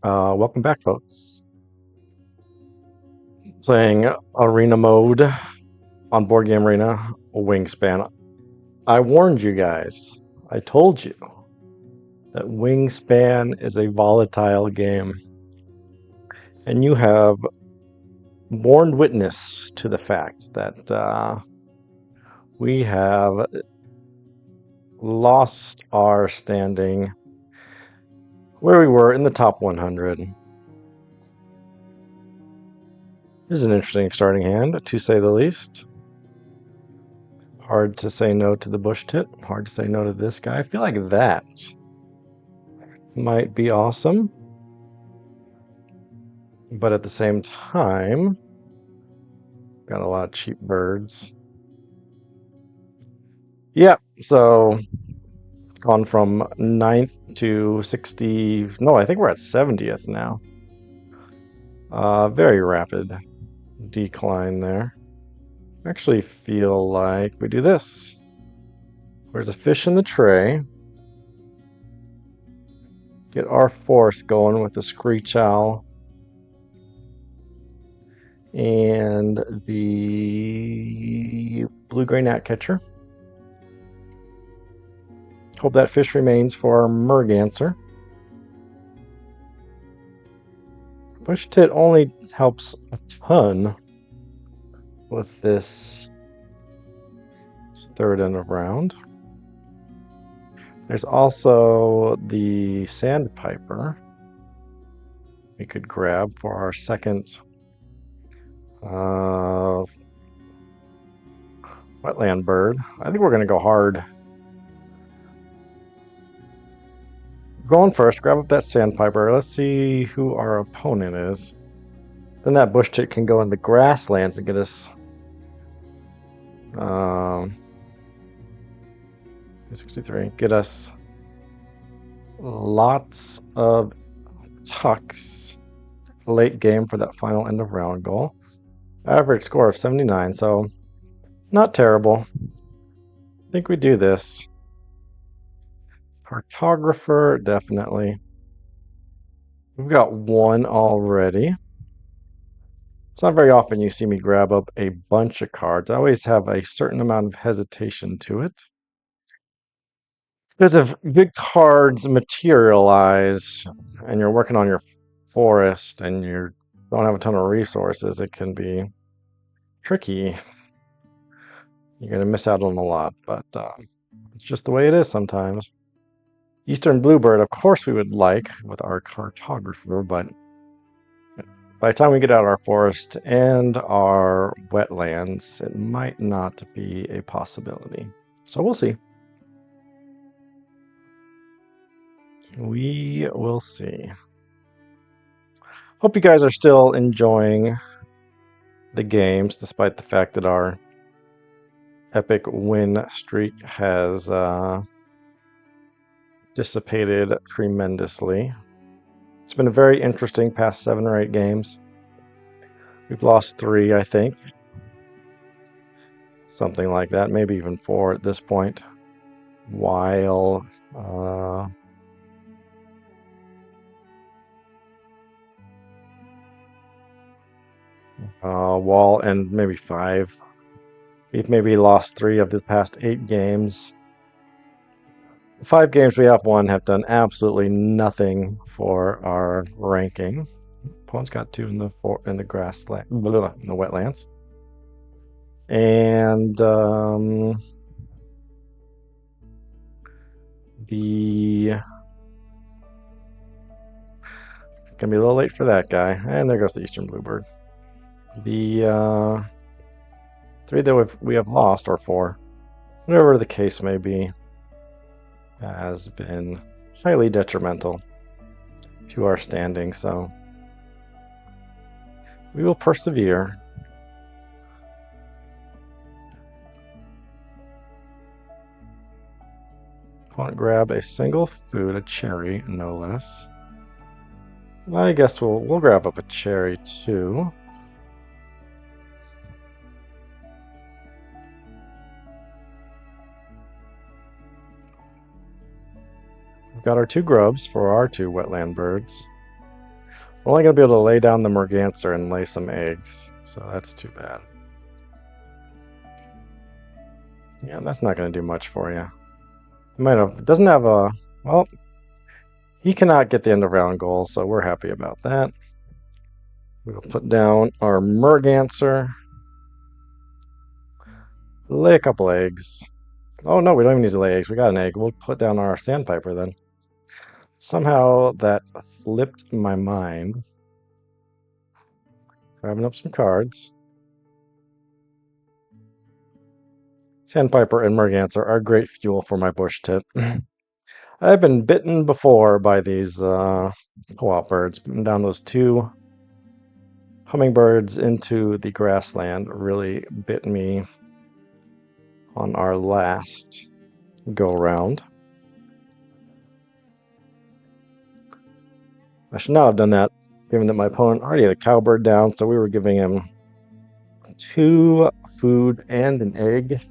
Welcome back, folks. Playing Arena mode on Board Game Arena, Wingspan. I warned you guys. I told you that Wingspan is a volatile game, and you have borne witness to the fact that we have lost our standing where we were in the top 100. This is an interesting starting hand, to say the least. Hard to say no to the bush tit. Hard to say no to this guy. I feel like that might be awesome. But at the same time, got a lot of cheap birds. Yeah, so gone from 9th to 60. No, I think we're at 70th now. Very rapid decline there. I actually feel like we do this. There's a fish in the tray. Get our fourth going with the screech owl. And the blue-gray gnatcatcher. Hope that fish remains for our merganser. Bush tit only helps a ton with this third end of round. There's also the sandpiper we could grab for our second wetland bird. I think we're going to go hard. Going first, grab up that sandpiper. Let's see who our opponent is. Then that bush tit can go in the grasslands and get us 63. Get us lots of tucks late game for that final end of round goal. Average score of 79, so not terrible. I think we do this. Cartographer, definitely. We've got one already. It's not very often you see me grab up a bunch of cards. I always have a certain amount of hesitation to it. Because if good cards materialize and you're working on your forest and you don't have a ton of resources, it can be tricky. You're going to miss out on a lot, but it's just the way it is sometimes. Eastern Bluebird, of course we would like with our cartographer, but by the time we get out our forest and our wetlands, it might not be a possibility. So we'll see. We will see. Hope you guys are still enjoying the games, despite the fact that our epic win streak has dissipated tremendously. It's been a very interesting past 7 or 8 games. We've lost 3, I think. Something like that, maybe even 4 at this point. While Wall and maybe 5. We've maybe lost 3 of the past 8 games. The 5 games we have won have done absolutely nothing for our ranking. Opponent's got 2 in the grassland, in the wetlands, and it's gonna be a little late for that guy. And there goes the Eastern Bluebird. The 3 that we have lost, or 4, whatever the case may be, has been highly detrimental to our standing, so we will persevere. Opponent grab a single food, a cherry, no less. I guess we'll grab up a cherry too. We've got our 2 grubs for our 2 wetland birds. We're only going to be able to lay down the merganser and lay some eggs, so that's too bad. Yeah, that's not going to do much for you. It doesn't have a, well, he cannot get the end of round goal, so we're happy about that. We'll put down our merganser, lay a couple eggs. Oh no, we don't even need to lay eggs. We got an egg. We'll put down our sandpiper then. Somehow that slipped my mind. Grabbing up some cards. Sandpiper and merganser are great fuel for my bush tit. I've been bitten before by these co-op birds. Putting down those two hummingbirds into the grassland really bit me on our last go round. I should not have done that, given that my opponent already had a cowbird down, so we were giving him 2 food and an egg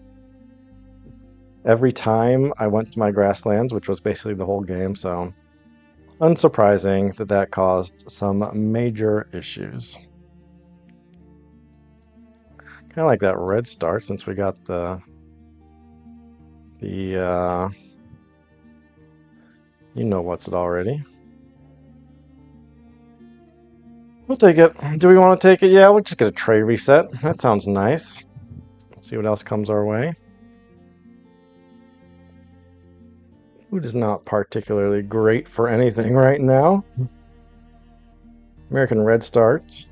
every time I went to my grasslands, which was basically the whole game, so unsurprising that that caused some major issues. Kind of like that red start, since we got the you know what's it already. We'll take it. Do we want to take it? Yeah, we'll just get a tray reset. That sounds nice. See what else comes our way. Food is not particularly great for anything right now. American Redstart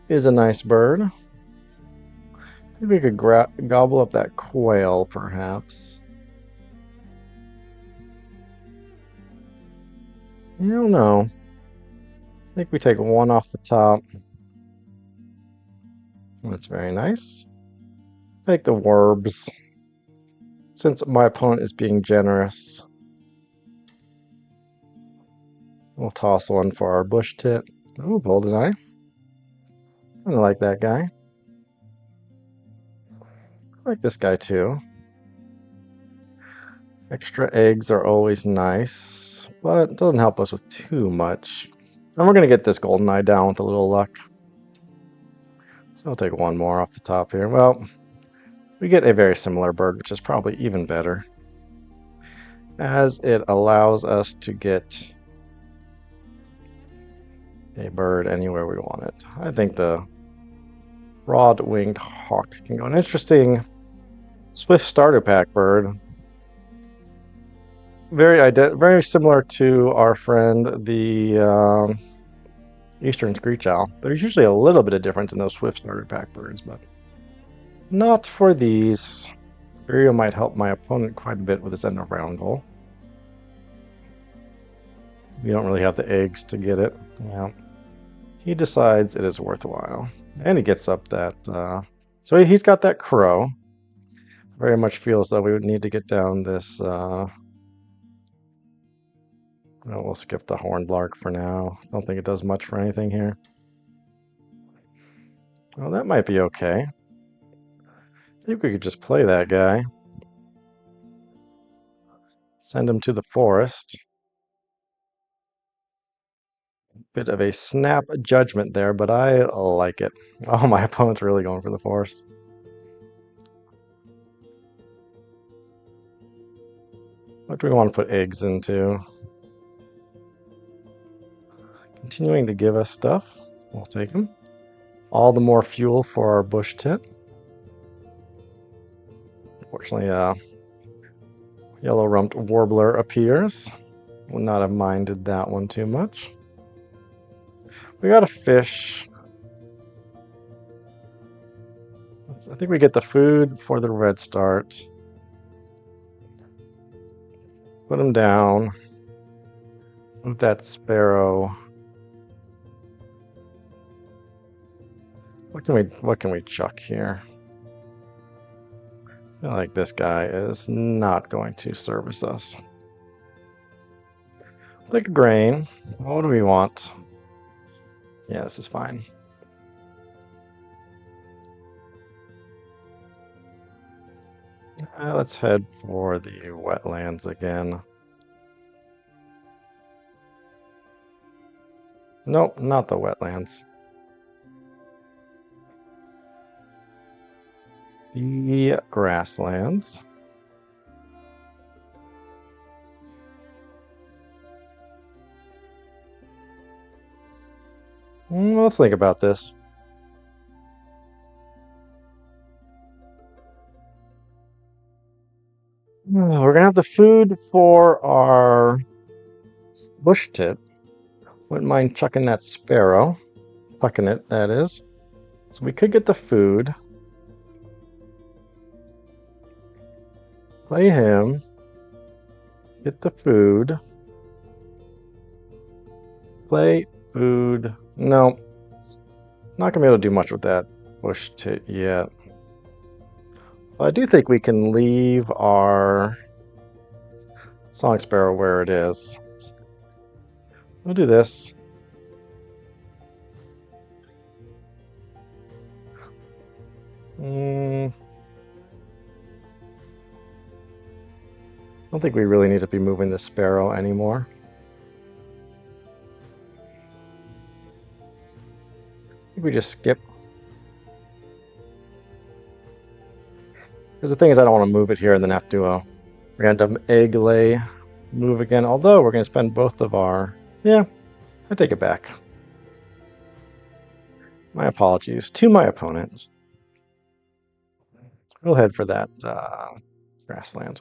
is a nice bird. Maybe we could gobble up that quail, perhaps. I don't know. I think we take 1 off the top. That's very nice. Take the warbs. Since my opponent is being generous, we'll toss 1 for our bush tit. Oh, golden eye. I like that guy. I like this guy too. Extra eggs are always nice, but it doesn't help us with too much. And we're going to get this golden eye down with a little luck. So I'll take 1 more off the top here. Well, we get a very similar bird, which is probably even better, as it allows us to get a bird anywhere we want it. I think the broad-winged hawk can go. An interesting swift starter pack bird. Very similar to our friend, the Eastern Screech Owl. There's usually a little bit of difference in those swift starter pack birds, but not for these. Vireo might help my opponent quite a bit with his end of round goal. We don't really have the eggs to get it. Yeah. He decides it is worthwhile. And he gets up that... so he's got that crow. Very much feels that we would need to get down this... we'll skip the hornblark for now. Don't think it does much for anything here. Well, that might be okay. I think we could just play that guy. Send him to the forest. Bit of a snap judgment there, but I like it. Oh, my opponent's really going for the forest. What do we want to put eggs into? Continuing to give us stuff. We'll take them. All the more fuel for our bush tit. Unfortunately, yellow-rumped warbler appears. Would not have minded that one too much. We got a fish. I think we get the food for the red start. Put him down. Move that sparrow. What can we chuck here? I feel like this guy is not going to service us. Take a grain. What do we want? Yeah, this is fine. Let's head for the wetlands again. Nope, not the wetlands. The grasslands. Let's think about this. We're gonna have the food for our bush tit. Wouldn't mind chucking that sparrow. Pucking it, that is. So we could get the food. Play him. Get the food. Play food. No. Not gonna be able to do much with that bush tit yet. But I do think we can leave our song sparrow where it is. We'll do this. I don't think we really need to be moving the sparrow anymore. I think we just skip. Because the thing is, I don't want to move it here and then have to do a random egg lay move again. Although we're going to spend both of our... Yeah, I take it back. My apologies to my opponent. We'll head for that grassland.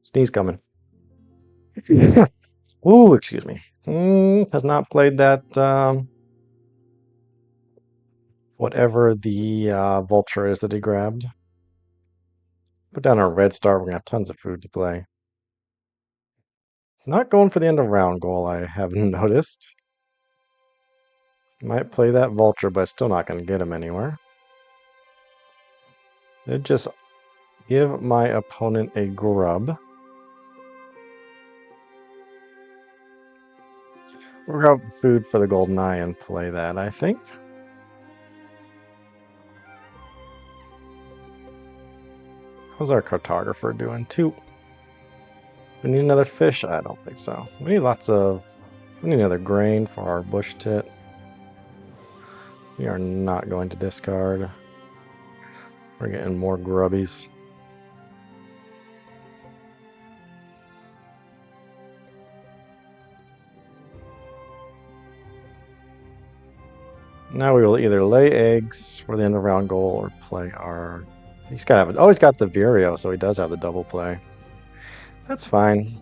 Sneeze coming. Ooh, excuse me. Has not played that whatever the vulture is that he grabbed. Put down our red star. We're going to have tons of food to play. Not going for the end of round goal, I haven't noticed. Might play that vulture, but still not going to get him anywhere. It just give my opponent a grub. We'll grab food for the golden eye and play that, I think. How's our cartographer doing? 2. We need another fish? I don't think so. We need we need another grain for our bush tit. We are not going to discard. We're getting more grubbies. Now we will either lay eggs for the end of round goal or play our... He's got to have it. Oh, he's got the Vireo, so he does have the double play. That's fine.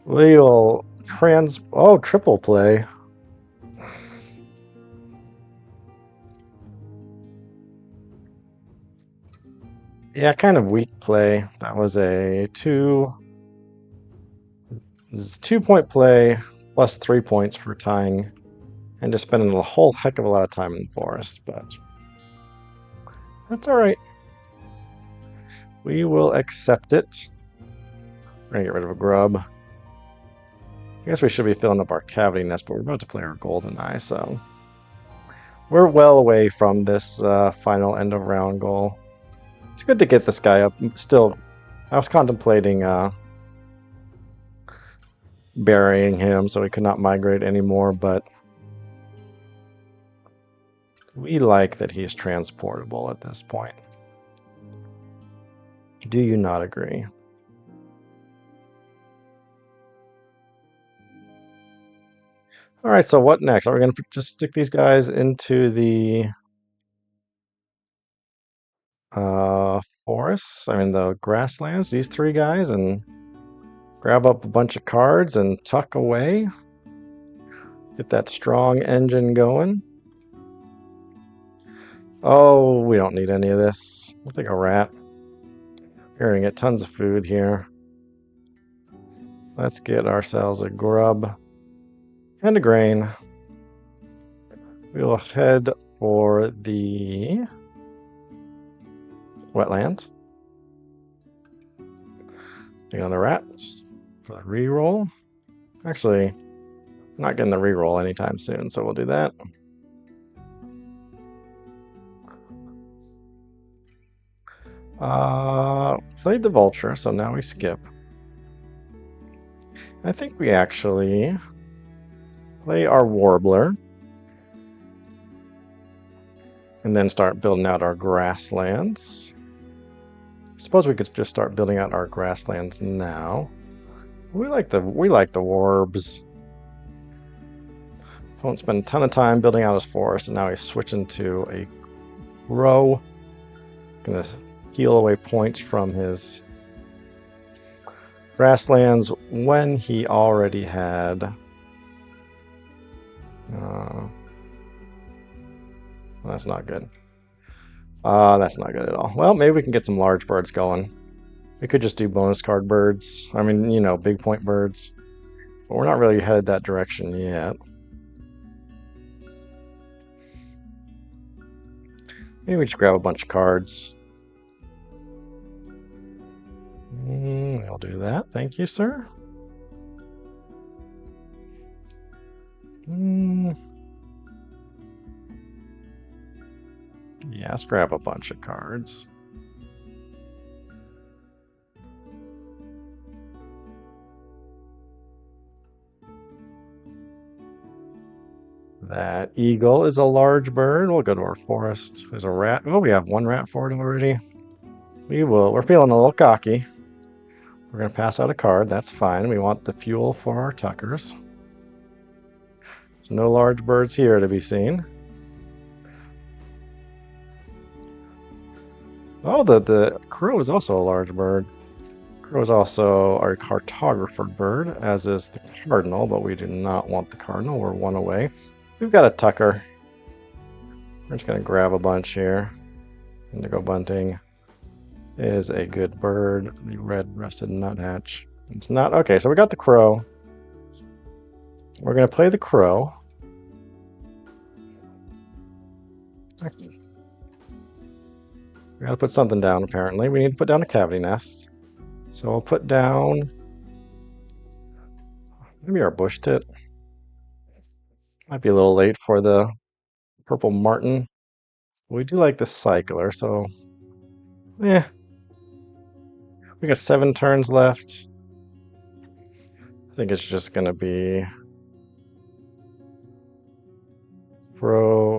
We'll triple play. Yeah, kind of weak play. That was a 2-point play plus 3 points for tying and just spending a whole heck of a lot of time in the forest, but that's all right. We will accept it. We're gonna get rid of a grub. I guess we should be filling up our cavity nest, but we're about to play our golden eye, so we're well away from this final end of round goal. It's good to get this guy up. Still, I was contemplating burying him so he could not migrate anymore, but we like that he's transportable at this point. Do you not agree? All right, so what next? Are we going to just stick these guys into the forests? I mean, the grasslands, these 3 guys, and grab up a bunch of cards and tuck away? Get that strong engine going. Oh, we don't need any of this. We'll take a rat. We're going to get tons of food here. Let's get ourselves a grub and a grain. We'll head for the wetland. Take on the rats for the reroll. Actually, I'm not getting the reroll anytime soon, so we'll do that. Played the vulture, so now we skip. I think we actually Play our Warbler, and then start building out our grasslands. Suppose we could just start building out our grasslands now. We like the warbs. Won't spend a ton of time building out his forest, and now he's switching to a grow. Gonna heal away points from his grasslands when he already had. That's not good. That's not good at all. Well, maybe we can get some large birds going. We could just do bonus card birds. I mean, big point birds. But we're not really headed that direction yet. Maybe we just grab a bunch of cards. I'll do that. Thank you, sir. Yeah, let's grab a bunch of cards. That eagle is a large bird. We'll go to our forest. There's a rat. Oh, we have one rat for it already. We're feeling a little cocky. We're going to pass out a card. That's fine. We want the fuel for our tuckers. There's no large birds here to be seen. Oh, the crow is also a large bird. Crow is also our cartographer bird, as is the cardinal, but we do not want the cardinal. We're one away. We've got a tucker. We're just going to grab a bunch here. Indigo bunting is a good bird. The red-breasted nuthatch. It's not. Okay, so we got the crow. We're going to play the crow. We got to put something down, apparently. We need to put down a cavity nest. So we'll put down maybe our bush tit. Might be a little late for the purple martin. We do like the cycler, so we got 7 turns left. I think it's just gonna be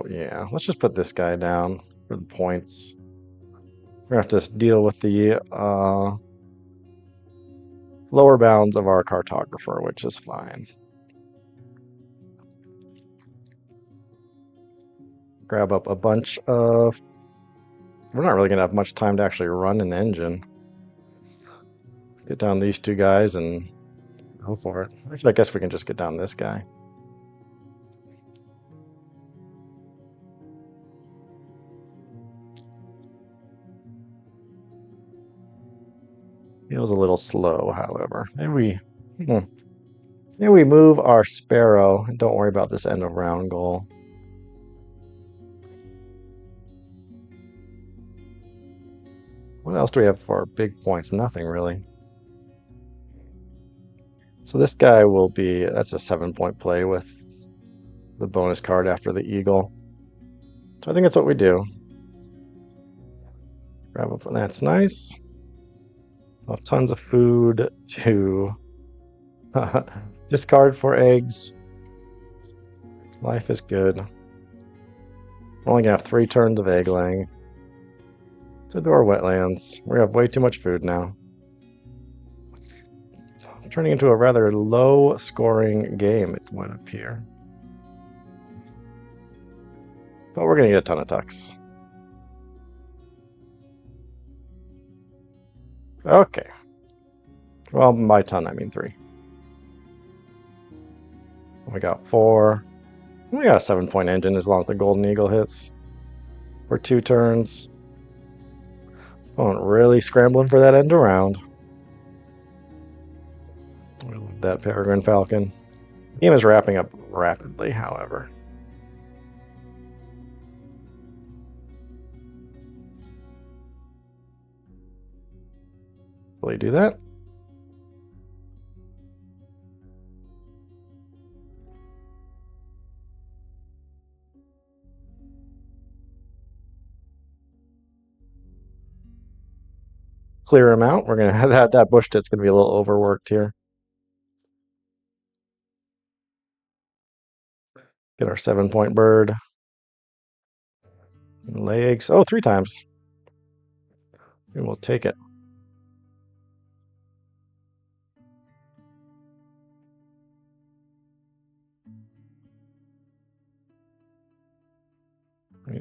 yeah, let's just put this guy down for the points. We're gonna have to deal with the lower bounds of our cartographer, which is fine. Grab up a bunch of. We're not really gonna have much time to actually run an engine. Get down these 2 guys and go for it. Actually, I guess we can just get down this guy. Feels a little slow, however. Maybe we move our sparrow and don't worry about this end of round goal. What else do we have for big points? Nothing really. So this guy will be, that's a 7-point play with the bonus card after the eagle. So I think that's what we do. Grab up, that's nice. We'll have tons of food to discard for eggs. Life is good. We're only gonna have 3 turns of egg laying. To do our wetlands. We have way too much food now. Turning into a rather low scoring game, it would appear. But we're gonna get a ton of tucks. Okay. Well, by ton, I mean 3. We got 4. We got a 7-point engine as long as the golden eagle hits. For 2 turns. Really scrambling for that end around. I love that peregrine falcon. The game is wrapping up rapidly, however. Will he do that? Clear him out. We're gonna have that bush tit's gonna be a little overworked here. Get our 7-point bird. Lay eggs. Oh, 3 times. And we'll take it.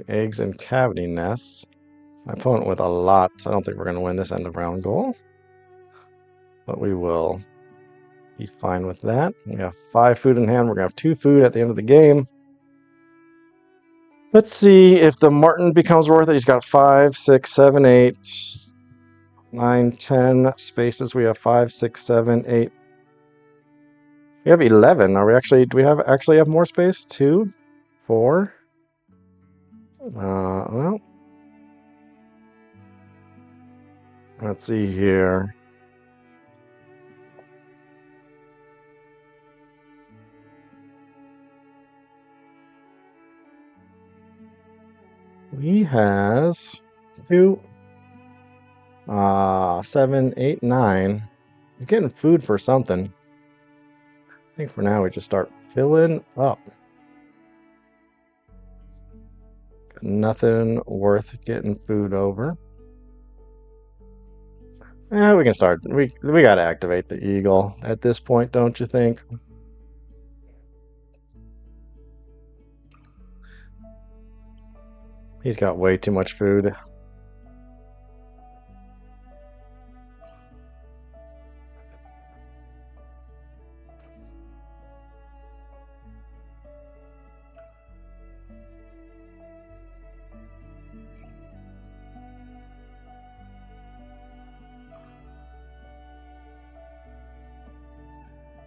Eggs and cavity nests. My opponent with a lot. I don't think we're going to win this end of round goal. But we will be fine with that. We have 5 food in hand. We're going to have 2 food at the end of the game. Let's see if the Martin becomes worth it. He's got 5, 6, 7, 8, 9, 10 spaces. We have 5, 6, 7, 8. We have 11. Are we actually? Do we actually have more space? 2, 4. Well, let's see here. He has 2, 7, 8, 9. He's getting food for something. I think for now we just start filling up. Nothing worth getting food over. We can start. We got to activate the eagle at this point, don't you think? He's got way too much food.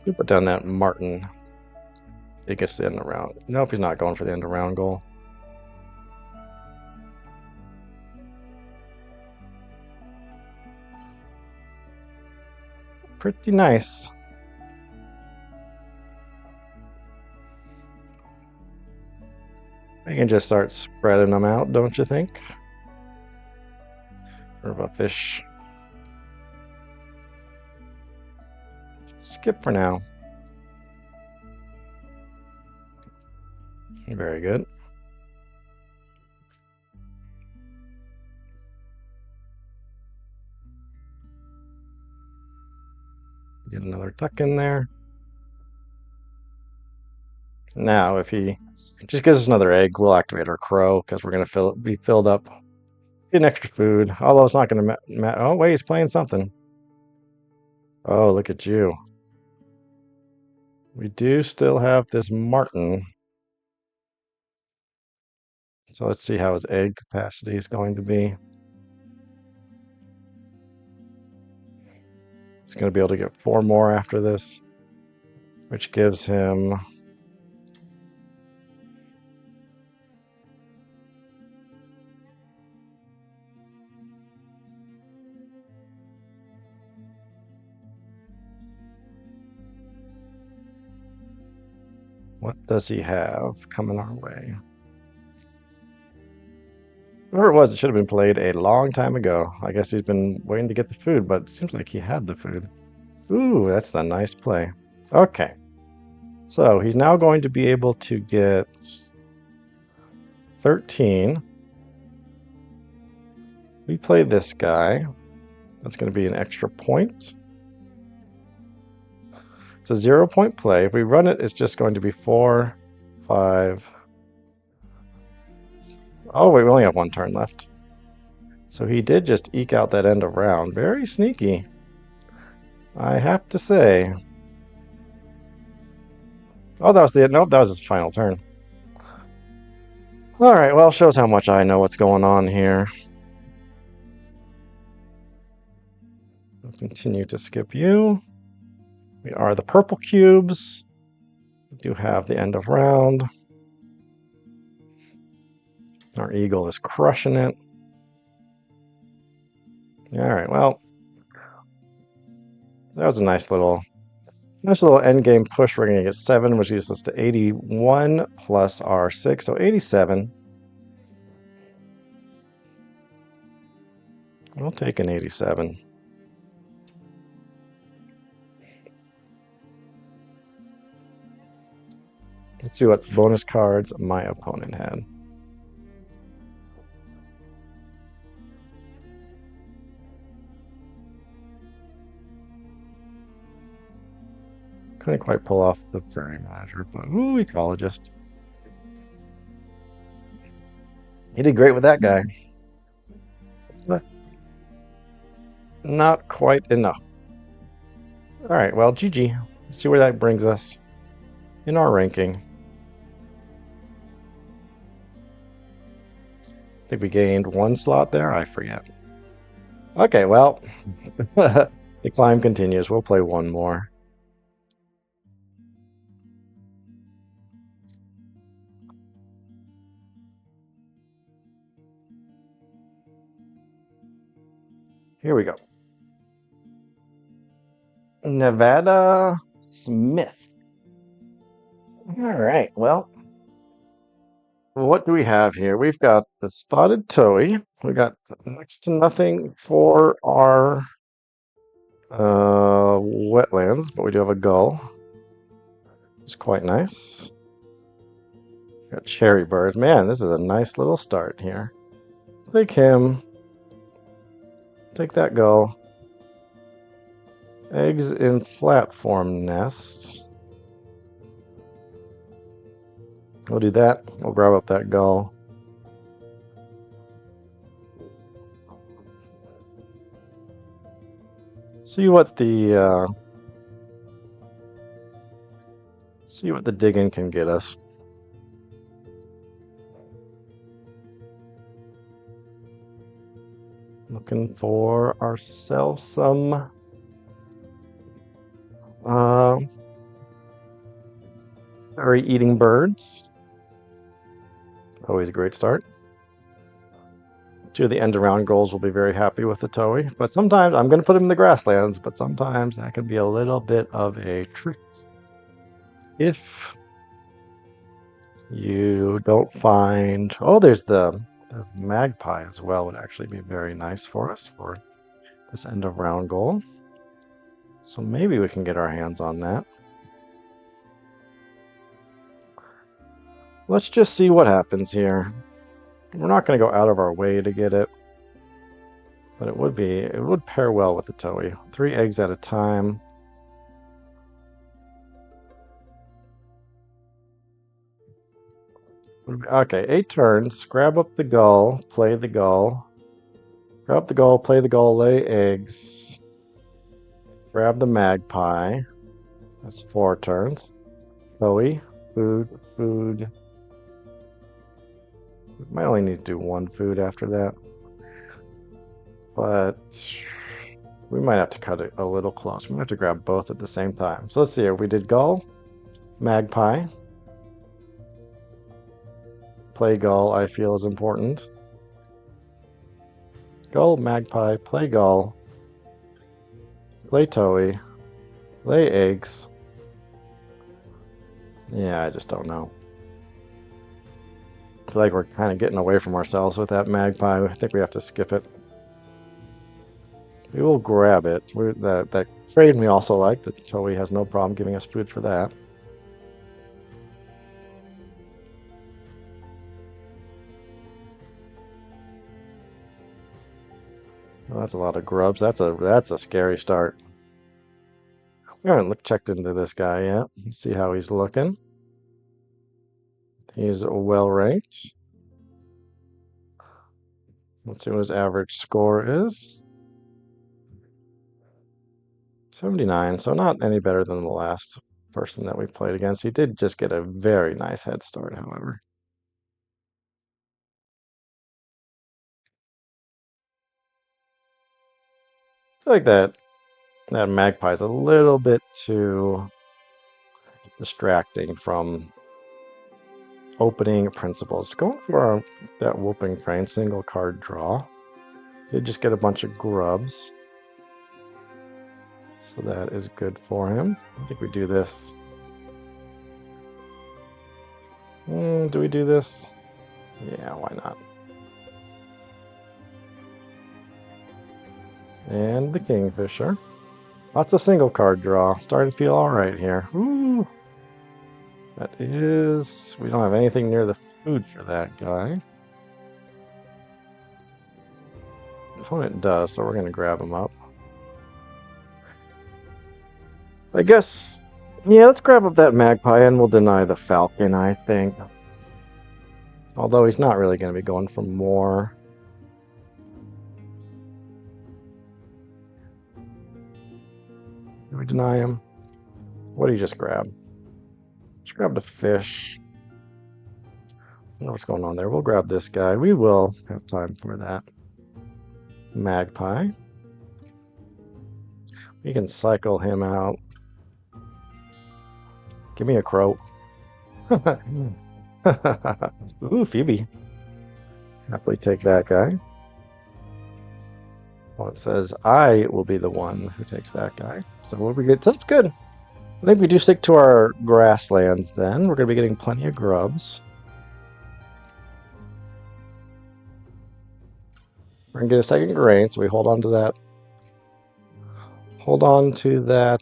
We put down that Martin. He gets the end of round. Nope, he's not going for the end of round goal. Pretty nice. We can just start spreading them out, don't you think? Or a fish. Skip for now. Very good. Get another tuck in there. Now, if he just gives us another egg, we'll activate our crow because we're going to be filled up. Get an extra food. Although it's not going to matter. Oh, wait, he's playing something. Oh, look at you. We do still have this Martin. So let's see how his egg capacity is going to be. He's going to be able to get 4 more after this, which gives him what does he have coming our way? Whatever it was, it should have been played a long time ago. I guess he's been waiting to get the food, but it seems like he had the food. Ooh, that's a nice play. Okay. So he's now going to be able to get 13. We play this guy. That's going to be an extra point. It's a 0-point play. If we run it, it's just going to be 4, 5. Oh, wait, we only have 1 turn left. So he did just eke out that end of round. Very sneaky, I have to say. Oh, that was the nope. That was his final turn. All right. Well, shows how much I know what's going on here. We'll continue to skip you. We are the purple cubes. We do have the end of round. Our eagle is crushing it. All right. Well, that was a nice little end game push. We're going to get 7, which gets us to 81 plus our 6, so 87. We'll take an 87. Let's see what bonus cards my opponent had. Couldn't quite pull off the fairy manager, but ooh, ecologist. He did great with that guy. But not quite enough. All right, well, GG. Let's see where that brings us in our ranking. I think we gained one slot there. I forget. Okay, well, the climb continues. We'll play one more. Here we go. Nevada Smith. All right, well, what do we have here? We've got the spotted toey. We got next to nothing for our wetlands, but we do have a gull. It's quite nice. Got cherry birds. Man, this is a nice little start here. Take him. Take that gull. Eggs in platform nest. We'll do that. We'll grab up that gull. See what the digging can get us. Looking for ourselves some berry eating birds. Always a great start. Two of the end around goals will be very happy with the toey, but sometimes I'm going to put him in the grasslands, but sometimes that can be a little bit of a trick. If you don't find, oh, there's the magpie as well, would actually be very nice for us for this end of round goal. So maybe we can get our hands on that. Let's just see what happens here. We're not going to go out of our way to get it, but it would pair well with the toey. 3 eggs at a time. Okay, 8 turns. Grab up the gull, play the gull. Grab up the gull, play the gull, lay eggs. Grab the magpie. That's 4 turns. Toey, food. We might only need to do 1 food after that. But we might have to cut it a little close. We might have to grab both at the same time. So let's see here. We did gull, magpie. Play gull, I feel, is important. Gull, magpie, play gull. Play toey. Lay eggs. Yeah, I just don't know. I feel like we're kind of getting away from ourselves with that magpie. I think we have to skip it. We will grab it. That trade we also like. The toey has no problem giving us food for that. Well, that's a lot of grubs. That's a scary start. We haven't checked into this guy yet. Let's see how he's looking. He's well ranked. Let's see what his average score is. 79, so not any better than the last person that we played against. He did just get a very nice head start, however. I feel like that magpie is a little bit too distracting from opening principles. Going for that whooping crane single card draw. Did just get a bunch of grubs. So that is good for him. I think we do this. Do we do this? Yeah, why not? And the Kingfisher. Lots of single card draw. Starting to feel all right here. Ooh. That is... We don't have anything near the food for that guy. Opponent does, so we're going to grab him up. I guess... Yeah, let's grab up that magpie and we'll deny the falcon, I think. Although he's not really going to be going for more. Do we deny him? What did he just grab? Just grab the fish. I don't know what's going on there. We'll grab this guy. We will have time for that. Magpie. We can cycle him out. Give me a crow. Ooh, Phoebe. Happily take that guy. Well, it says I will be the one who takes that guy. So what we get? So that's good. I think we do stick to our grasslands then. We're going to be getting plenty of grubs. We're going to get a second grain, so we hold on to that. Hold on to that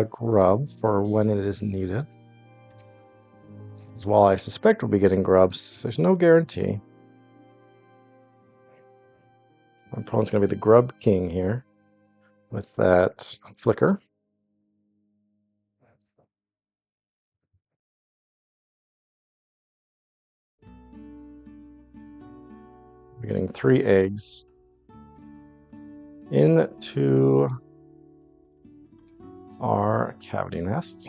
grub for when it is needed. As well, I suspect we'll be getting grubs. There's no guarantee. My opponent's going to be the grub king here with that flicker. We're getting 3 eggs into our cavity nest.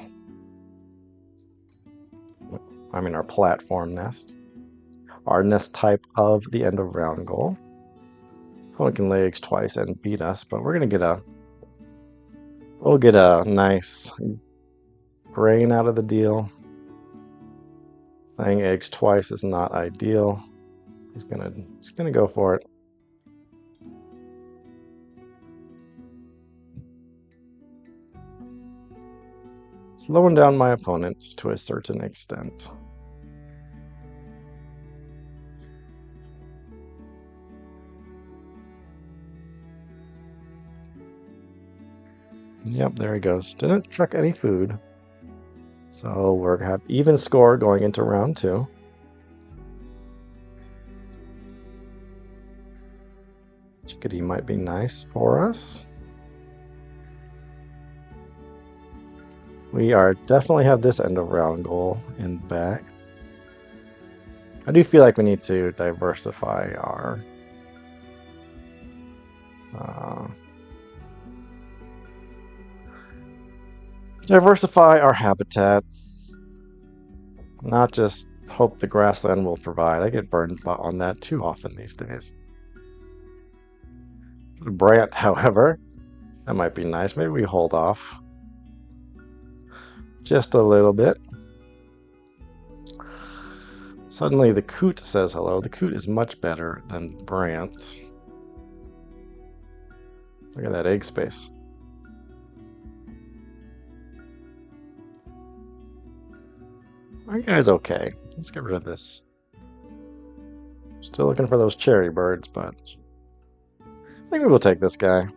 I mean our platform nest. Our nest type of the end of round goal. Opponent can lay eggs twice and beat us, but we're gonna get we'll get a nice grain out of the deal. Laying eggs twice is not ideal. He's gonna go for it. Slowing down my opponent to a certain extent. Yep, there he goes. Didn't chuck any food. So we're gonna have even score going into round 2. Chickadee might be nice for us. We are definitely have this end of round goal in back. I do feel like we need to diversify our habitats. Not just hope the grassland will provide. I get burned on that too often these days. Brant, however, that might be nice. Maybe we hold off just a little bit. Suddenly the coot says hello. The coot is much better than Brant. Look at that egg space. My guy's okay. Let's get rid of this. Still looking for those cherry birds, but I think we will take this guy.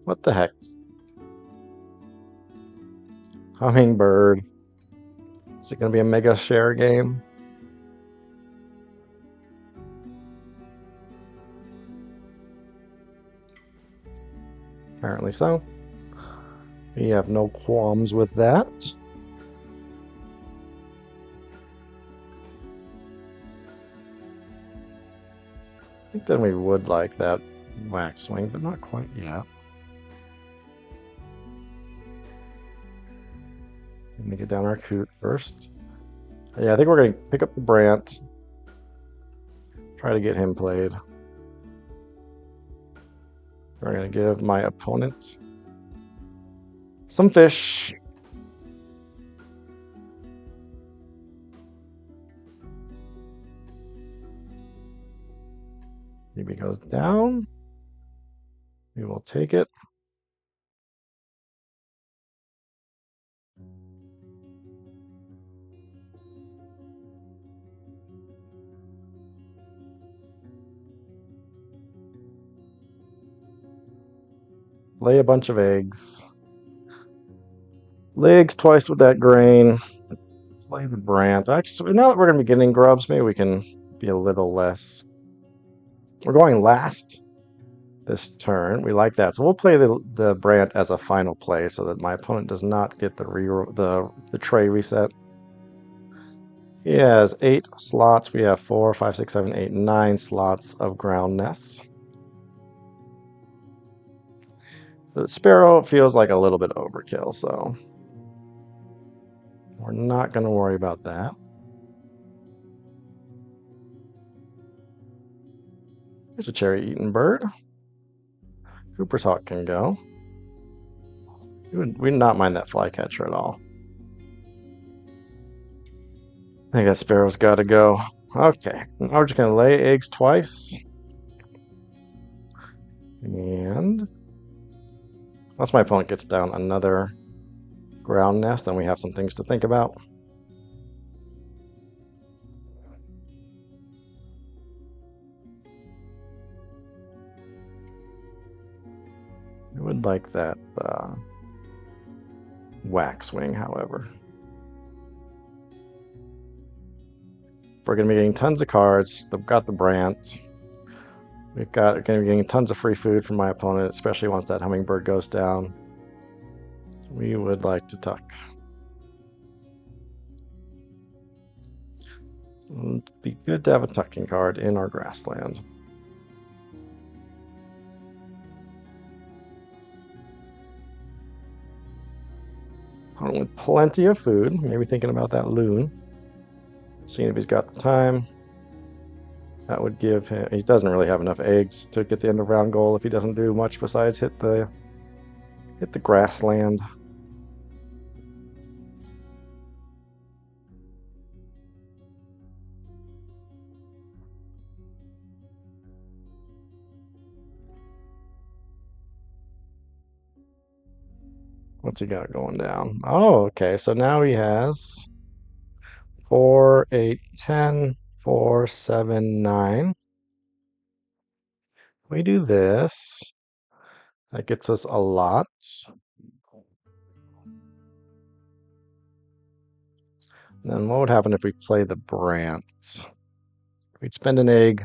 What the heck? Hummingbird. Is it going to be a mega share game? Apparently so. We have no qualms with that. I think then we would like that waxwing, but not quite yet. Let me get down our coot first. Yeah, I think we're going to pick up the Brant. Try to get him played. We're going to give my opponent some fish. Maybe goes down. We will take it. Lay a bunch of eggs. Legs twice with that grain. Play the brand. Actually, now that we're going to be getting grubs, maybe we can be a little less. We're going last this turn. We like that. So we'll play the brand as a final play so that my opponent does not get the tray reset. He has 8 slots. We have 4, 5, 6, 7, 8, 9 slots of ground nests. The sparrow feels like a little bit overkill, so we're not going to worry about that. Here's a cherry-eaten bird. Cooper's hawk can go. We would not mind that flycatcher at all. I think that sparrow's got to go. Okay, now we're just going to lay eggs twice. And once my opponent gets down another ground nest, then we have some things to think about. I would like that waxwing, however. We're going to be getting tons of cards. They've got the Brant. We're going to be getting tons of free food from my opponent, especially once that hummingbird goes down. We would like to tuck. It'd be good to have a tucking card in our grassland. With plenty of food, maybe thinking about that loon. Seeing if he's got the time. That would give him. He doesn't really have enough eggs to get the end of round goal if he doesn't do much besides hit the grassland. What's he got going down? Oh, okay. So now he has 4, 8, 10, 4, 7, 9. We do this. That gets us a lot. Then what would happen if we play the Brant? We'd spend an egg.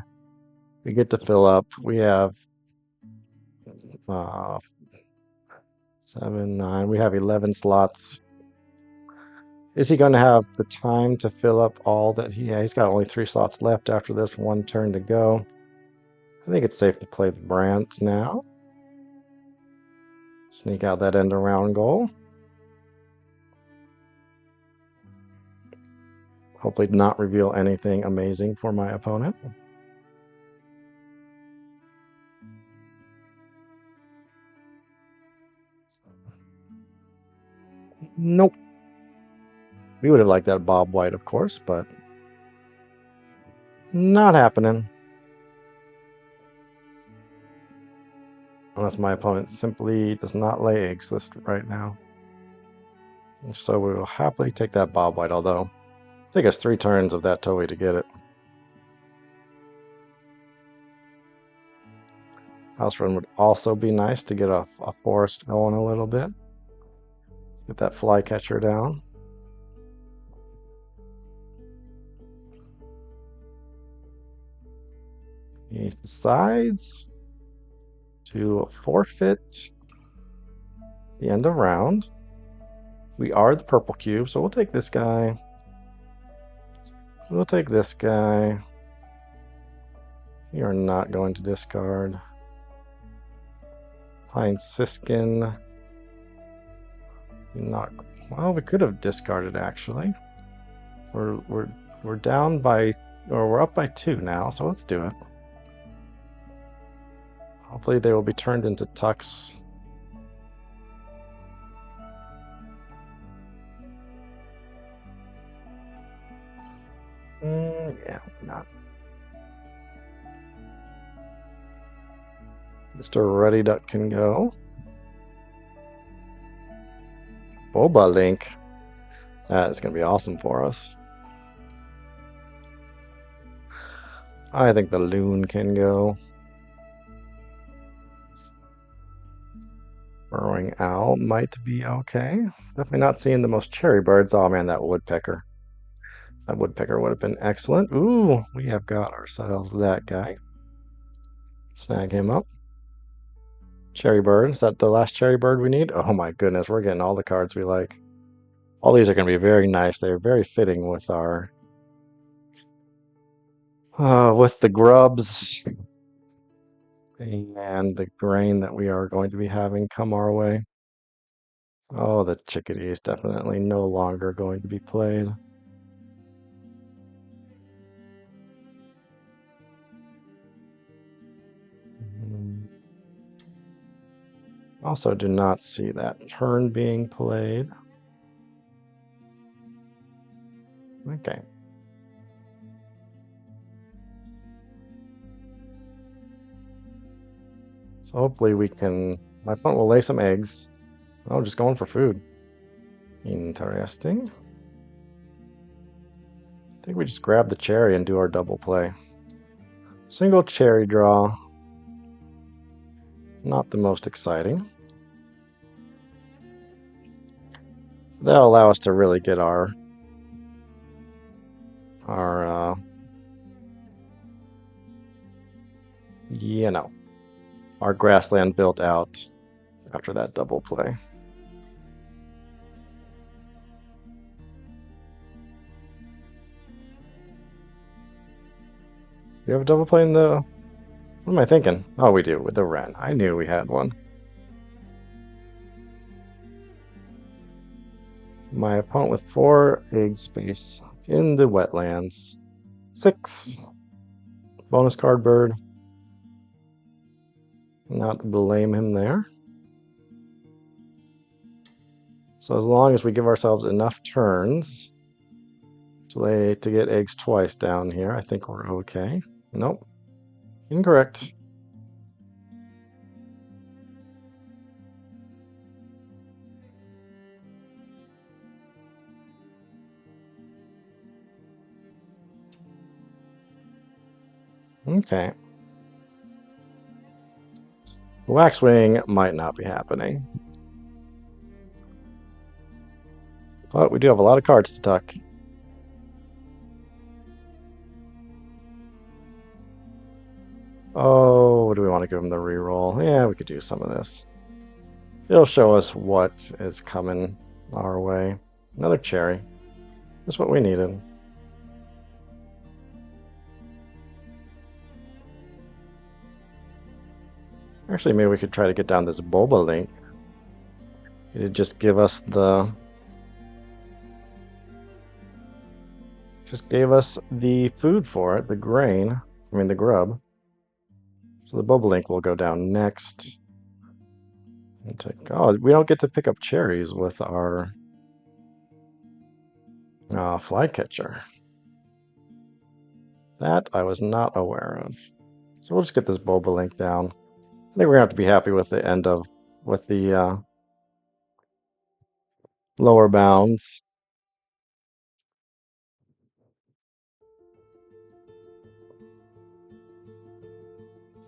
We get to fill up. We have 7, 9. We have 11 slots. Is he going to have the time to fill up all that he's got only 3 slots left after this, 1 turn to go. I think it's safe to play the Brant now. Sneak out that end around goal. Hopefully not reveal anything amazing for my opponent. Nope. We would have liked that Bob White, of course, but not happening. Unless my opponent simply does not lay eggs this right now. So we will happily take that Bob White, although it'll take us 3 turns of that Toei to get it. House run would also be nice to get a forest going a little bit. Get that flycatcher down. He decides to forfeit the end of round. We are the purple cube, so we'll take this guy. We'll take this guy. You are not going to discard. Pine Siskin. Not well. We could have discarded actually. We're down by, or we're up by 2 now. So let's do it. Hopefully they will be turned into tucks. Yeah, not. Mr. Ruddy Duck can go. Boba Link. That is going to be awesome for us. I think the loon can go. Burrowing Owl might be okay. Definitely not seeing the most cherry birds. Oh man, that woodpecker. That woodpecker would have been excellent. Ooh, we have got ourselves that guy. Snag him up. Cherry bird. Is that the last cherry bird we need? Oh my goodness, we're getting all the cards we like. All these are going to be very nice. They're very fitting with our with the grubs and the grain that we are going to be having come our way. Oh, the chickadee is definitely no longer going to be played. Mm, Also, do not see that turn being played. Okay. So hopefully we can. My opponent will lay some eggs. Oh, just going for food. Interesting. I think we just grab the cherry and do our double play. Single cherry draw. Not the most exciting. That'll allow us to really get our our you know our grassland built out after that double play. Do you have a double play in the? What am I thinking? Oh, we do with the wren. I knew we had one. My opponent with 4 egg space in the wetlands. 6. Bonus card bird. Not blame him there. So as long as we give ourselves enough turns to get eggs twice down here, I think we're okay. Nope. Incorrect. Okay. Waxwing might not be happening. But we do have a lot of cards to tuck. Oh, do we want to give him the reroll? Yeah, we could do some of this. It'll show us what is coming our way. Another cherry. Just what we needed. Actually, maybe we could try to get down this Boba link. It'd just give us the... Just gave us the food for it, the grain. I mean, the grub. So the Bobolink will go down next. And take, oh, we don't get to pick up cherries with our flycatcher. That I was not aware of. So we'll just get this Bobolink down. I think we're gonna have to be happy with the end of with the lower bounds.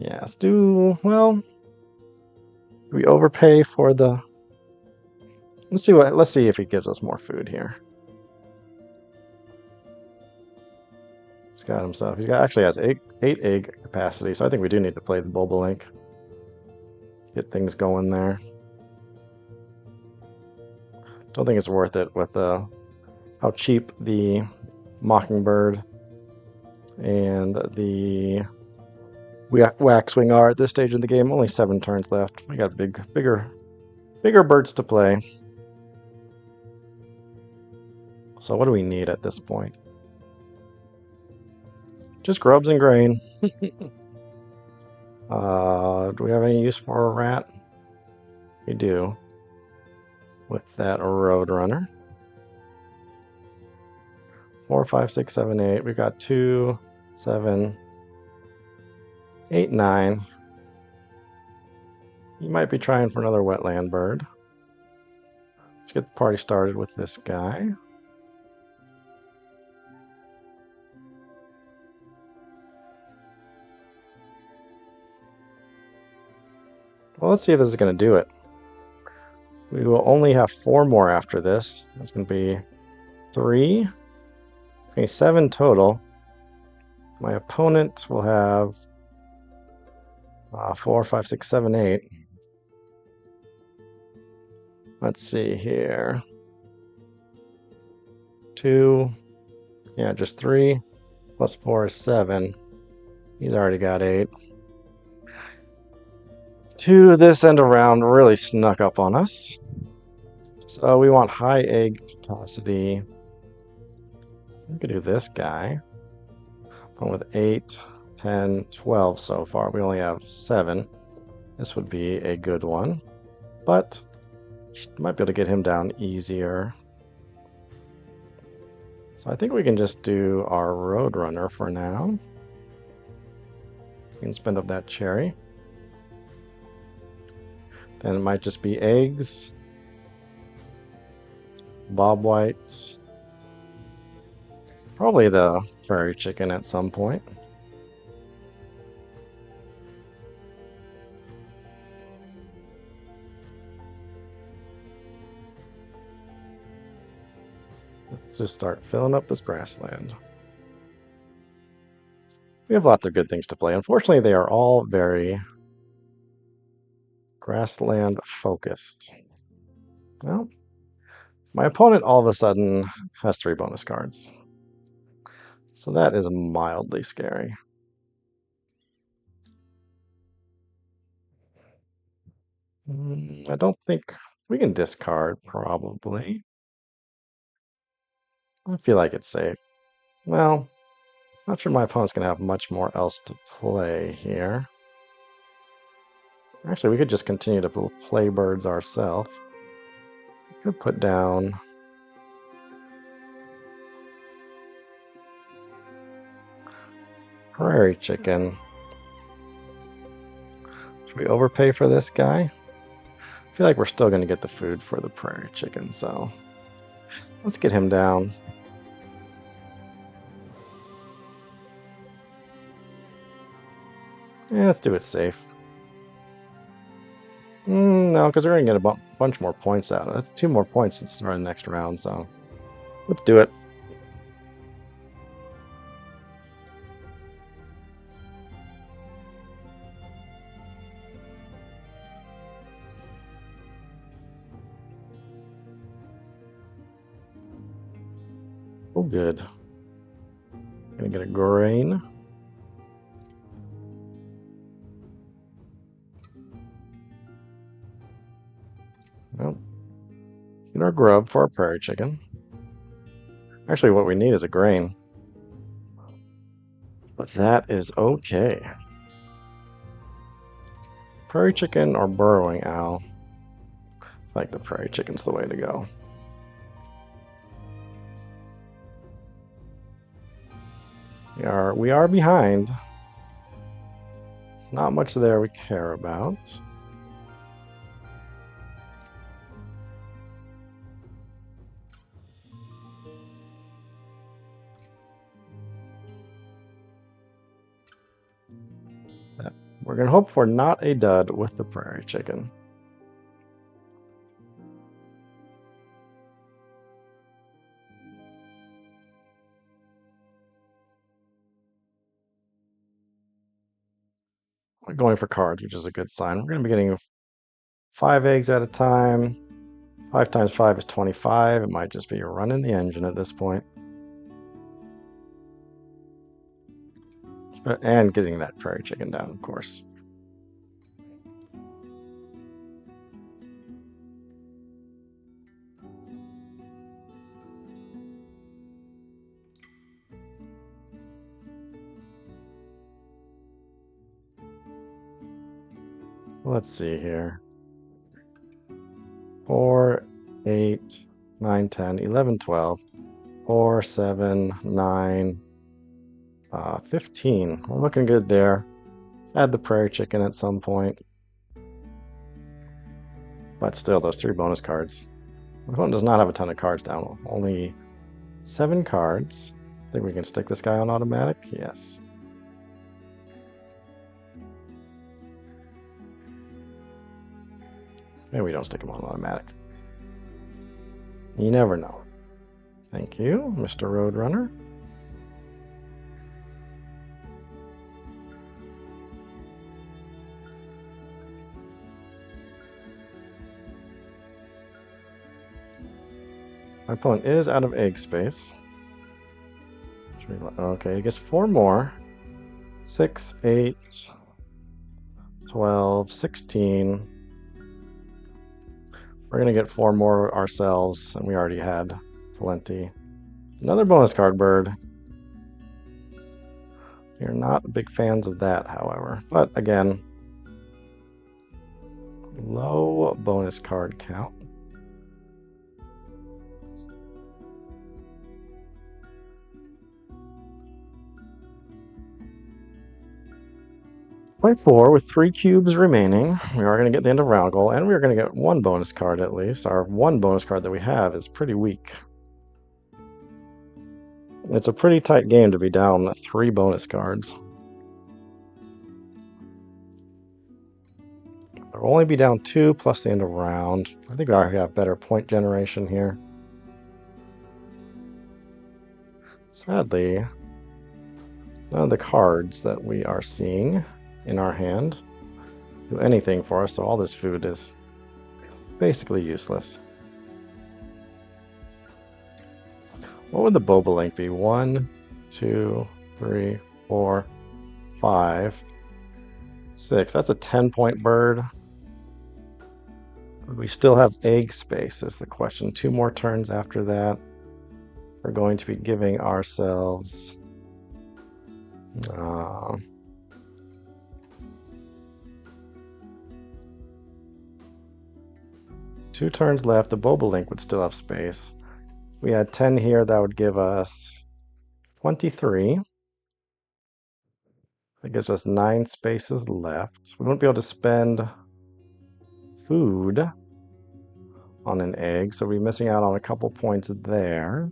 Yes. Well, do we overpay for the? Let's see if he gives us more food here. He's got himself. Actually has 8 egg capacity, so I think we do need to play the Bobolink. Get things going there. Don't think it's worth it with how cheap the Mockingbird and the Waxwing are at this stage in the game. Only 7 turns left. We got bigger birds to play. So what do we need at this point? Just grubs and grain. Do we have any use for a rat? We do. With that Roadrunner. 4, 5, 6, 7, 8. We've got 2, 7, 8, 9. You might be trying for another wetland bird. Let's get the party started with this guy. Well, let's see if this is going to do it. We will only have 4 more after this. That's going to be 3. It's going to be 7 total. My opponent will have 4, 5, 6, 7, 8. Let's see here. 2. Yeah, just 3. Plus 4 is 7. He's already got 8. 2 this end around really snuck up on us. So we want high egg capacity. We could do this guy. Going with 8, 10, 12 so far. We only have 7. This would be a good one. But might be able to get him down easier. So I think we can just do our Roadrunner for now. We can spend up that cherry. Then it might just be eggs. Bob Whites. Probably the prairie chicken at some point. Let's just start filling up this grassland. We have lots of good things to play. Unfortunately, they are all very grassland focused. Well, my opponent all of a sudden has 3 bonus cards. So that is mildly scary. I don't think we can discard, probably. I feel like it's safe. Well, not sure my opponent's going to have much more else to play here. Actually, we could just continue to play birds ourselves. We could put down prairie chicken. Should we overpay for this guy? I feel like we're still going to get the food for the prairie chicken, so let's get him down. Yeah, let's do it safe. No, because we're going to get a bunch more points out of it. That's 2 more points to start the next round, so let's do it. Oh, good. Gonna get a grain. Well, get our grub for our prairie chicken. Actually, what we need is a grain. But that is okay. Prairie chicken or burrowing owl? I like the prairie chicken's the way to go. We are behind. Not much there we care about. We're going to hope for not a dud with the prairie chicken. We're going for cards, which is a good sign. We're going to be getting 5 eggs at a time. 5 times 5 is 25. It might just be running the engine at this point. And getting that prairie chicken down, of course. Let's see here. 4, 8, 9, 10, 11, 12, 4, 7, 9, 15. We're looking good there. Add the prairie chicken at some point. But still, those 3 bonus cards. My opponent does not have a ton of cards down. Only 7 cards. Think we can stick this guy on automatic? Yes. Maybe we don't stick him on automatic. You never know. Thank you, Mr. Roadrunner. My opponent is out of egg space. Okay, he gets 4 more. 6, 8, 12, 16. We're going to get 4 more ourselves, and we already had plenty. Another bonus card bird. We are not big fans of that, however. But again, low bonus card count. Play 4 with 3 cubes remaining. We are going to get the end of round goal, and we are going to get 1 bonus card at least. Our 1 bonus card that we have is pretty weak. It's a pretty tight game to be down 3 bonus cards. We'll only be down 2 plus the end of round. I think we already have better point generation here. Sadly, none of the cards that we are seeing in our hand do anything for us, so all this food is basically useless. What would the bobolink be? 1, 2, 3, 4, 5, 6. That's a 10-point bird. We still have egg space is the question. 2 more turns after that. We're going to be giving ourselves 2 turns left. The bobolink would still have space. We had 10 here. That would give us 23. That gives us 9 spaces left. We won't be able to spend food on an egg, so we'll be missing out on a couple points there.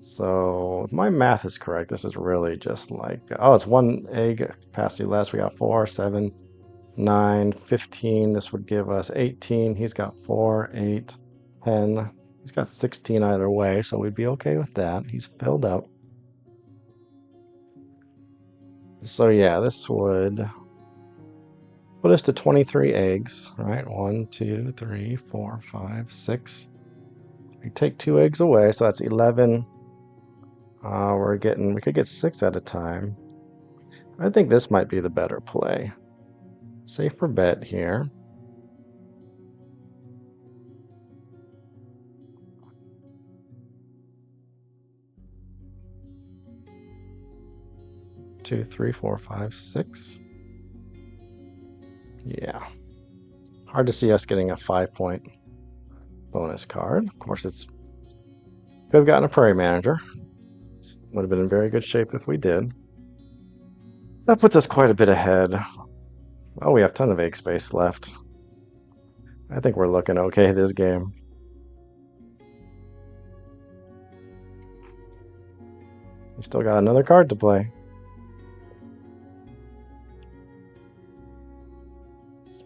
So if my math is correct, this is really just like, oh, it's 1 egg capacity less. We got 4, 7, 9, 15. This would give us 18. He's got 4, 8, 10. He's got 16 either way, so we'd be okay with that. He's filled up. So yeah, this would put us to 23 eggs, right? 1, 2, 3, 4, 5, 6. We take 2 eggs away, so that's 11. We could get 6 at a time. I think this might be the better play. Safer bet here. Two, three, four, five, 6. Yeah. Hard to see us getting a 5-point bonus card. Of course, could have gotten a Prairie Manager. Would have been in very good shape if we did. That puts us quite a bit ahead. Oh, we have a ton of egg space left. I think we're looking okay this game. We still got another card to play.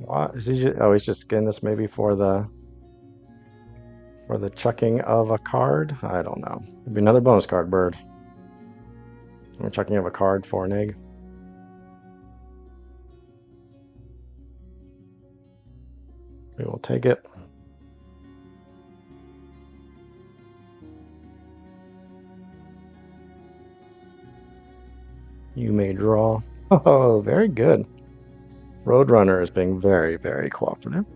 What is he? Oh, he's just getting this maybe for the chucking of a card. I don't know. It'd be another bonus card bird. We're chucking of a card for an egg. We will take it. You may draw. Oh, very good. Roadrunner is being very, very cooperative.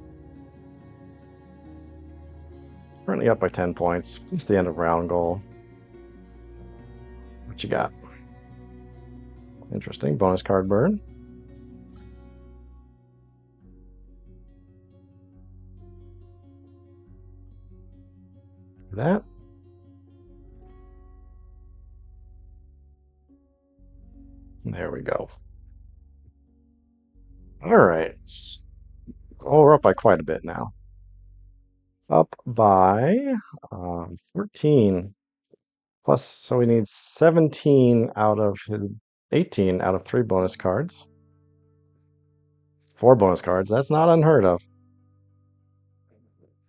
Currently up by 10 points. It's the end of round goal. What you got? Interesting. Bonus card burn. That. There we go. All right. Oh, we're up by quite a bit now. Up by 14. Plus, so we need 17 out of 18 out of 3 bonus cards. 4 bonus cards. That's not unheard of.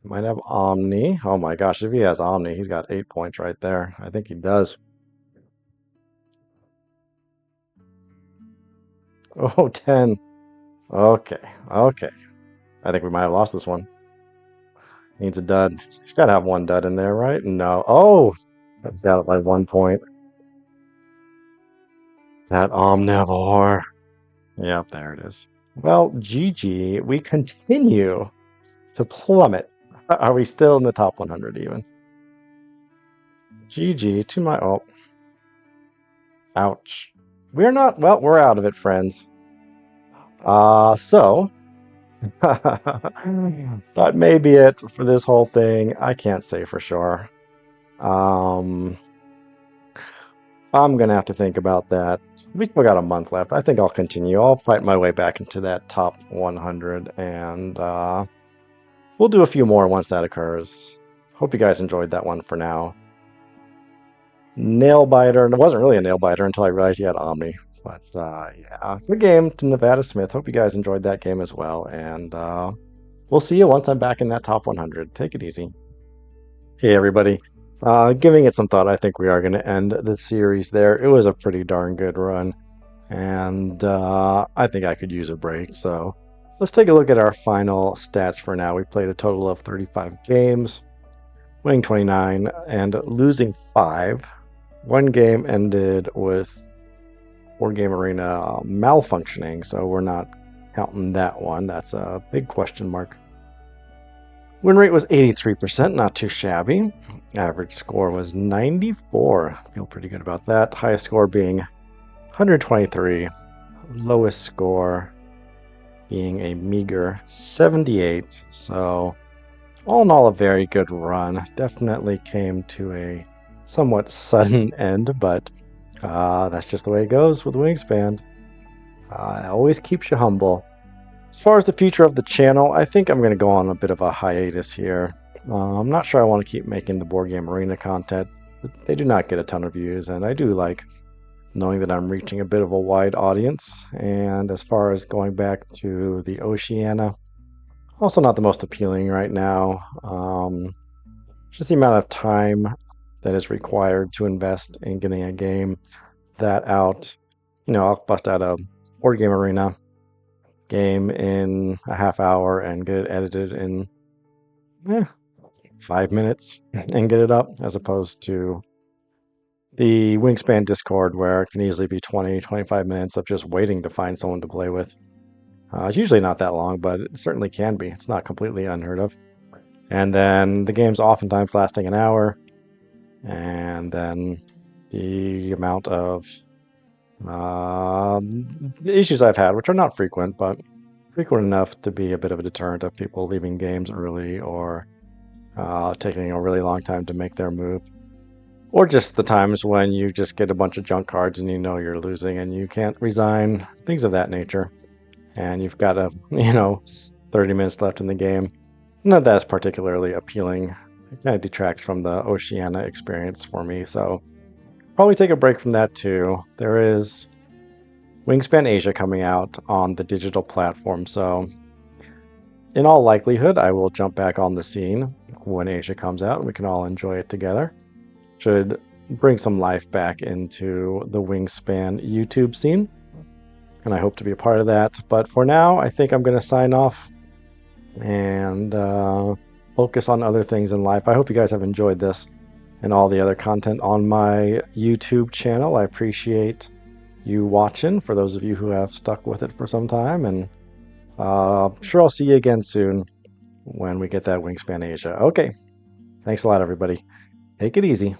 Might have Omni. Oh my gosh, if he has Omni, he's got 8 points right there. I think he does. Oh, 10. Okay, okay. I think we might have lost this one. Needs a dud. He's got to have one dud in there, right? No. Oh, that's got it by 1 point. That omnivore. Yep, there it is. Well, GG, we continue to plummet. Are we still in the top 100 even? GG to my... Oh, ouch. We're not... Well, we're out of it, friends. So... that may be it for this whole thing. I can't say for sure. Um... I'm gonna have to think about that. We still got a month left. I think I'll continue. I'll fight my way back into that top 100, and we'll do a few more once that occurs. Hope you guys enjoyed that one for now. Nail biter, and it wasn't really a nail biter until I realized he had Omni. But yeah, good game to Nevada Smith. Hope you guys enjoyed that game as well, and we'll see you once I'm back in that top 100. Take it easy. Hey everybody. Giving it some thought, I think we are going to end the series there. It was a pretty darn good run, and I think I could use a break. So let's take a look at our final stats for now. We played a total of 35 games, winning 29 and losing 5. One game ended with Board Game Arena malfunctioning, so we're not counting that one. That's a big question mark. Win rate was 83%, not too shabby. Average score was 94. Feel pretty good about that. Highest score being 123. Lowest score being a meager 78. So, all in all, a very good run. Definitely came to a somewhat sudden end, but that's just the way it goes with Wingspan. It always keeps you humble. As far as the future of the channel, I think I'm going to go on a bit of a hiatus here. I'm not sure I want to keep making the Board Game Arena content. They do not get a ton of views, and I do like knowing that I'm reaching a bit of a wide audience. And as far as going back to the Oceania, also not the most appealing right now. Just the amount of time that is required to invest in getting a game that out. I'll bust out a Board Game Arena game in a half hour and get it edited in 5 minutes and get it up, as opposed to the Wingspan Discord, where it can easily be 20-25 minutes of just waiting to find someone to play with. It's usually not that long, but it certainly can be. It's not completely unheard of. And then the game's oftentimes lasting an hour, and then the amount of the issues I've had, which are not frequent, but frequent enough to be a bit of a deterrent of people leaving games early or taking a really long time to make their move. Or just the times when you just get a bunch of junk cards and you know you're losing and you can't resign, things of that nature. And you've got 30 minutes left in the game. None of that's particularly appealing. It kind of detracts from the Oceania experience for me, so probably take a break from that too. There is Wingspan Asia coming out on the digital platform, so in all likelihood, I will jump back on the scene when Asia comes out and we can all enjoy it together. Should bring some life back into the Wingspan YouTube scene, and I hope to be a part of that. But for now, I think I'm going to sign off and focus on other things in life. I hope you guys have enjoyed this and all the other content on my YouTube channel. I appreciate you watching, for those of you who have stuck with it for some time, and sure I'll see you again soon when we get that Wingspan Asia. Okay, thanks a lot, everybody. Take it easy.